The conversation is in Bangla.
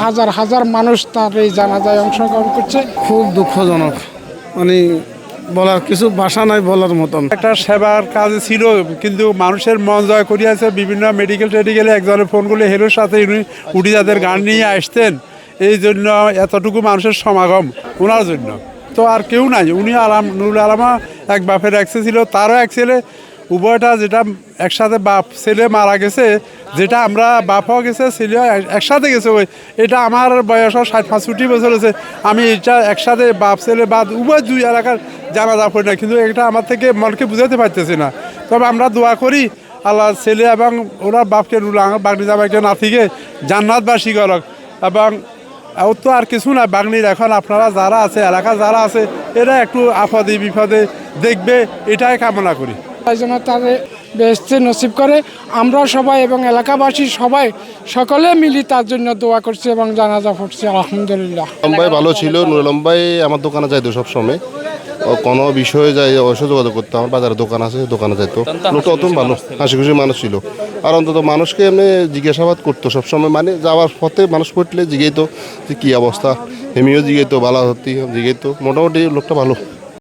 হাজার হাজার মানুষ তার এই জানাজায় অংশগ্রহণ করছে। খুব দুঃখজনক, মানে বলার কিছু ভাষা নাই বলার মতন। একটা সেবার কাজ ছিল, কিন্তু মানুষের মন জয় করিয়াছে। বিভিন্ন মেডিকেলে একজনের ফোন করলে হেলোর সাথে উঠি যাদের গান নিয়ে আসতেন, এই জন্য এতটুকু মানুষের সমাগম ওনার জন্য। তো আর কেউ নাই, উনি নুরুল আলামা এক বাপের এক ছিল, তারও এক ছেলে, উভয়টা যেটা একসাথে বাপ ছেলে মারা গেছে, যেটা আমরা বাপও গেছে ছেলে একসাথে গেছে। ওই এটা আমার বয়স 60-65 বছর হয়েছে, আমি এটা একসাথে বাপ ছেলে বাদ উভয় দুই এলাকার জানাজা পড়ি না, কিন্তু এটা আমার থেকে মনকে বুঝাতে পারতেছি না। তবে আমরা দোয়া করি আল্লাহ ছেলে এবং ওনার বাপকে বাগনি জামাইকে নাতিকে জান্নাতবাসী করক। এবং ওর তো আর কিছু না, বাগনির এখন আপনারা যারা আছে, এলাকা যারা আছে, এরা একটু আপদে বিপদে দেখবে, এটাই কামনা করি। তাই জন্য তাদের বেহেশতে নসিব করে। আমরা সবাই এবং এলাকাবাসী সবাই সকলে মিলি তার জন্য দোয়া করছি এবং জানাজা পড়ছি আলহামদুলিল্লাহ। লম্বাই ভালো ছিল, নুরুল লম্বাই আমার দোকানে যাইতো সবসময়, কোনো বিষয়ে যাই অবশ্যই যোগাযোগ করতো। আমার বাজারে দোকান আছে, দোকানে যাইতো। লোকটা অত ভালো, হাসি খুশি মানুষ ছিল। আর অন্তত মানুষকে এমনি জিজ্ঞাসাবাদ করতো সবসময়, মানে যাওয়ার পথে মানুষ পড়লে জিজ্ঞাইতো যে কী অবস্থা, এমনিও জিজ্ঞাইতো, ভালো হতি জিজ্ঞাইতো। মোটামুটি লোকটা ভালো।